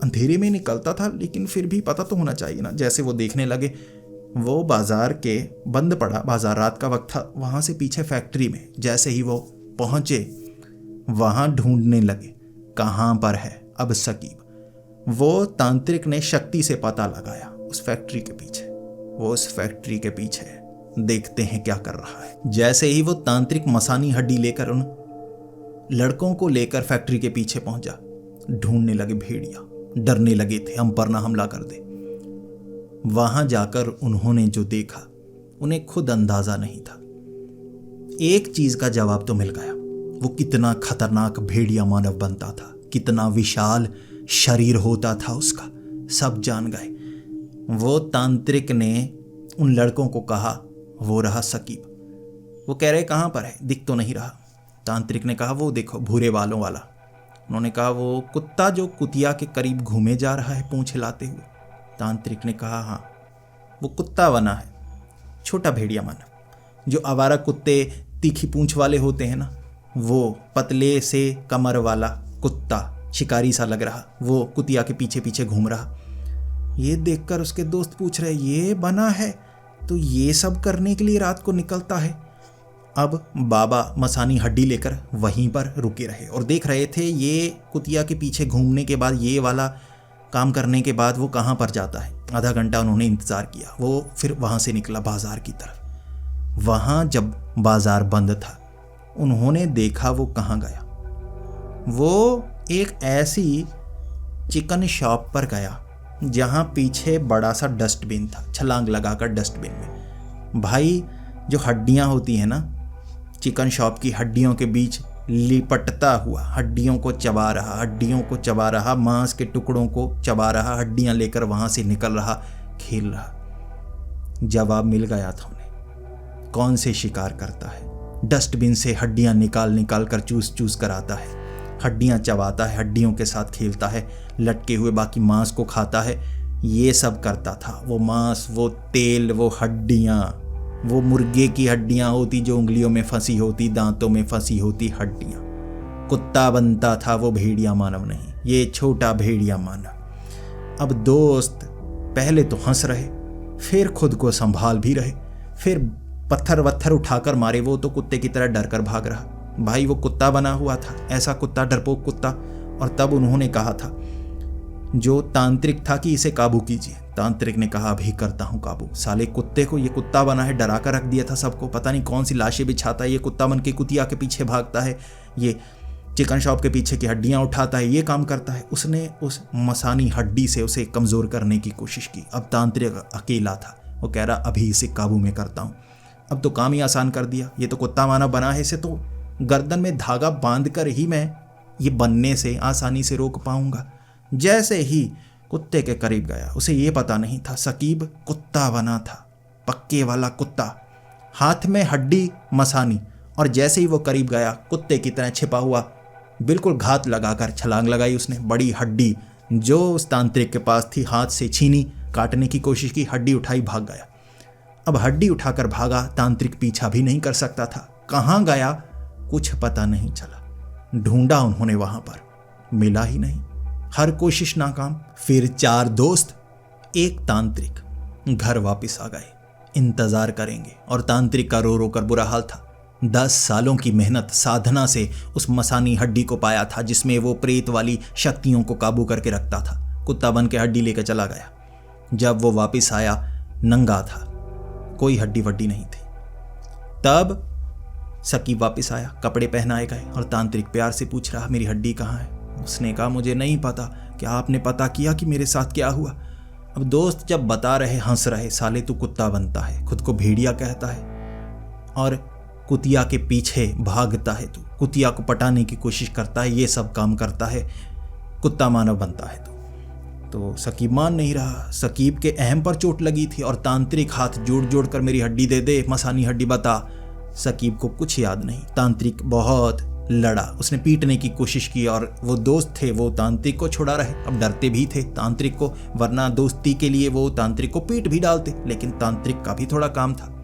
अंधेरे में निकलता था लेकिन फिर भी पता तो होना चाहिए ना। जैसे वो देखने लगे, वो बाजार के बंद पड़ा, बाजार रात का वक्त था, वहाँ से पीछे फैक्ट्री में जैसे ही वो पहुँचे, वहाँ ढूंढने लगे कहाँ पर है अब सकीब। वो तांत्रिक ने शक्ति से पता लगाया उस फैक्ट्री के पीछे, वो उस फैक्ट्री के पीछे है, देखते हैं क्या कर रहा है। जैसे ही वो तांत्रिक मसानी हड्डी लेकर उन लड़कों को लेकर फैक्ट्री के पीछे पहुंचा, ढूंढने लगे भेड़िया, डरने लगे थे हम पर ना हमला कर दे। वहां जाकर उन्होंने जो देखा उन्हें खुद अंदाजा नहीं था। एक चीज का जवाब तो मिल गया, वो कितना खतरनाक भेड़िया मानव बनता था, कितना विशाल शरीर होता था उसका, सब जान गए। वो तांत्रिक ने उन लड़कों को कहा, वो रहा सकीब। वो कह रहे कहाँ पर है, दिख तो नहीं रहा। तांत्रिक ने कहा, वो देखो भूरे बालों वाला। उन्होंने कहा, वो कुत्ता जो कुतिया के करीब घूमे जा रहा है पूंछ हिलाते हुए। तांत्रिक ने कहा, हाँ वो कुत्ता बना है, छोटा भेड़िया मानव, जो आवारा कुत्ते तीखी पूंछ वाले होते हैं ना, वो पतले से कमर वाला कुत्ता शिकारी सा लग रहा, वो कुतिया के पीछे पीछे घूम रहा। ये देखकर उसके दोस्त पूछ रहे, ये बना है तो ये सब करने के लिए रात को निकलता है। अब बाबा मसानी हड्डी लेकर वहीं पर रुके रहे और देख रहे थे ये कुतिया के पीछे घूमने के बाद, ये वाला काम करने के बाद वो कहाँ पर जाता है। आधा घंटा उन्होंने इंतज़ार किया। वो फिर वहाँ से निकला बाज़ार की तरफ। वहाँ जब बाज़ार बंद था, उन्होंने देखा वो कहाँ गया। वो एक ऐसी चिकन शॉप पर गया जहाँ पीछे बड़ा सा डस्टबिन था, छलांग लगाकर डस्टबिन में। भाई जो हड्डियाँ होती हैं ना, चिकन शॉप की हड्डियों के बीच लिपटता हुआ, हड्डियों को चबा रहा, मांस के टुकड़ों को चबा रहा, हड्डियाँ लेकर वहाँ से निकल रहा, खेल रहा। जवाब मिल गया था उन्हें, कौन से शिकार करता है। डस्टबिन से हड्डियाँ निकाल कर चूस कर आता है, हड्डियाँ चबाता है, हड्डियों के साथ खेलता है, लटके हुए बाकी मांस को खाता है। ये सब करता था। वो मांस, वो तेल, वो हड्डियाँ, वो मुर्गे की हड्डियाँ होती जो उंगलियों में फंसी होती, दांतों में फंसी होती हड्डियाँ। कुत्ता बनता था वो, भेड़िया मानव नहीं, ये छोटा भेड़िया मानव। अब दोस्त पहले तो हंस रहे, फिर खुद को संभाल भी रहे, फिर पत्थर वत्थर उठाकर मारे। वो तो कुत्ते की तरह डर कर भाग रहा। भाई वो कुत्ता बना हुआ था, ऐसा कुत्ता, डरपोक कुत्ता। और तब उन्होंने कहा था जो तांत्रिक था कि इसे काबू कीजिए। तांत्रिक ने कहा, अभी करता हूँ काबू। साले कुत्ते को, ये कुत्ता बना है, डरा कर रख दिया था सबको। पता नहीं कौन सी लाशें बिछाता है ये कुत्ता बन के, कुतिया के पीछे भागता है, ये चिकन शॉप के पीछे की हड्डियाँ उठाता है, ये काम करता है। उसने उस मसानी हड्डी से उसे कमज़ोर करने की कोशिश की। अब तांत्रिक अकेला था। वो कह रहा, अभी इसे काबू में करता हूँ। अब तो काम ही आसान कर दिया, ये तो कुत्ता मानव बना है, इसे तो गर्दन में धागा बांधकर ही मैं ये बनने से आसानी से रोक पाऊंगा। जैसे ही कुत्ते के करीब गया, उसे ये पता नहीं था सकीब कुत्ता बना था, पक्के वाला कुत्ता, हाथ में हड्डी मसानी। और जैसे ही वो करीब गया, कुत्ते की तरह छिपा हुआ बिल्कुल घात लगाकर छलांग लगाई उसने। बड़ी हड्डी जो उस तांत्रिक के पास थी हाथ से छीनी, काटने की कोशिश की, हड्डी उठाई, भाग गया। अब हड्डी उठाकर भागा, तांत्रिक पीछा भी नहीं कर सकता था। कहाँ गया कुछ पता नहीं चला। ढूंढा उन्होंने वहां पर, मिला ही नहीं, हर कोशिश नाकाम। फिर 4 दोस्त, एक तांत्रिक घर वापस आ गए। इंतजार करेंगे, और तांत्रिक का रो रो कर बुरा हाल था। 10 सालों की मेहनत साधना से उस मसानी हड्डी को पाया था जिसमें वो प्रेत वाली शक्तियों को काबू करके रखता था। कुत्ता बन के हड्डी लेकर चला गया। जब वो वापस आया, नंगा था, कोई हड्डी वड्डी नहीं थी। तब सकीब वापस आया, कपड़े पहनाए गए, और तांत्रिक प्यार से पूछ रहा, मेरी हड्डी कहाँ है? उसने कहा, मुझे नहीं पता, क्या आपने पता किया कि मेरे साथ क्या हुआ? अब दोस्त जब बता रहे हंस रहे, साले तू कुत्ता बनता है, खुद को भेड़िया कहता है, और कुतिया के पीछे भागता है तू, कुतिया को पटाने की कोशिश करता है, ये सब काम करता है, कुत्ता मानव बनता है तू। तो सकीब मान नहीं रहा। सकीब के अहम पर चोट लगी थी, और तांत्रिक हाथ जोड़ जोड़ कर मेरी हड्डी दे दे, मसानी हड्डी बता। सकीब को कुछ याद नहीं। तांत्रिक बहुत लड़ा, उसने पीटने की कोशिश की, और वो दोस्त थे वो तांत्रिक को छुड़ा रहे। अब डरते भी थे तांत्रिक को, वरना दोस्ती के लिए वो तांत्रिक को पीट भी डालते, लेकिन तांत्रिक का भी थोड़ा काम था।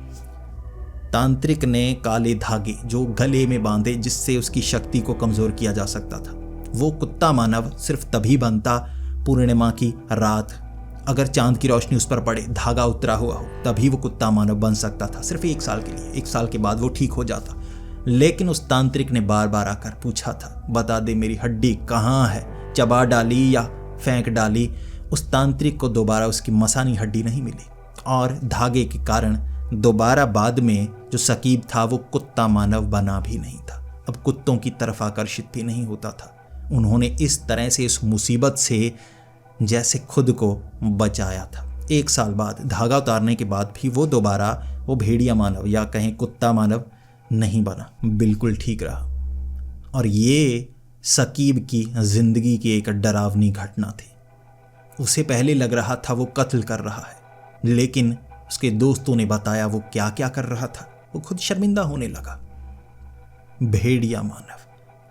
तांत्रिक ने काले धागे जो गले में बांधे जिससे उसकी शक्ति को कमजोर किया जा सकता था। वो कुत्ता मानव सिर्फ तभी बनता पूर्णिमा की रात, अगर चांद की रोशनी उस पर पड़े, धागा उतरा हुआ हो, तभी वो कुत्ता मानव बन सकता था, सिर्फ 1 साल के लिए। 1 साल के बाद वो ठीक हो जाता। लेकिन उस तांत्रिक ने बार बार आकर पूछा था, बता दे मेरी हड्डी कहाँ है, चबा डाली या फेंक डाली? उस तांत्रिक को दोबारा उसकी मसानी हड्डी नहीं मिली, और धागे के कारण दोबारा बाद में जो सकीब था वो कुत्ता मानव बना भी नहीं था। अब कुत्तों की तरफ आकर्षित भी नहीं होता था। उन्होंने इस तरह से इस मुसीबत से जैसे खुद को बचाया था। 1 साल बाद धागा उतारने के बाद भी वो दोबारा वो भेड़िया मानव या कहें कुत्ता मानव नहीं बना, बिल्कुल ठीक रहा। और ये सकीब की जिंदगी की एक डरावनी घटना थी। उसे पहले लग रहा था वो कत्ल कर रहा है, लेकिन उसके दोस्तों ने बताया वो क्या क्या कर रहा था। वो खुद शर्मिंदा होने लगा। भेड़िया मानव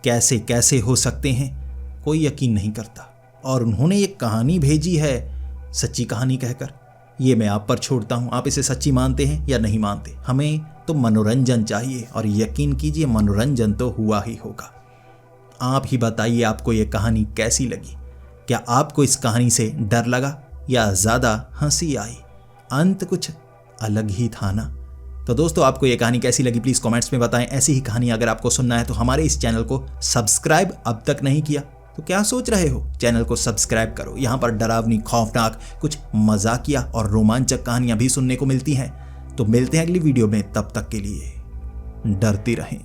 कैसे कैसे हो सकते हैं, कोई यकीन नहीं करता। और उन्होंने एक कहानी भेजी है सच्ची कहानी कहकर, ये मैं आप पर छोड़ता हूं, आप इसे सच्ची मानते हैं या नहीं मानते। हमें तो मनोरंजन चाहिए, और यकीन कीजिए मनोरंजन तो हुआ ही होगा। आप ही बताइए आपको ये कहानी कैसी लगी। क्या आपको इस कहानी से डर लगा या ज़्यादा हंसी आई? अंत कुछ अलग ही था ना। तो दोस्तों आपको ये कहानी कैसी लगी प्लीज़ कमेंट्स में बताएं। ऐसी ही कहानी अगर आपको सुनना है तो हमारे इस चैनल को सब्सक्राइब अब तक नहीं किया तो क्या सोच रहे हो, चैनल को सब्सक्राइब करो। यहाँ पर डरावनी, खौफनाक, कुछ मजाकिया और रोमांचक कहानियां भी सुनने को मिलती हैं। तो मिलते हैं अगली वीडियो में, तब तक के लिए डरते रहें।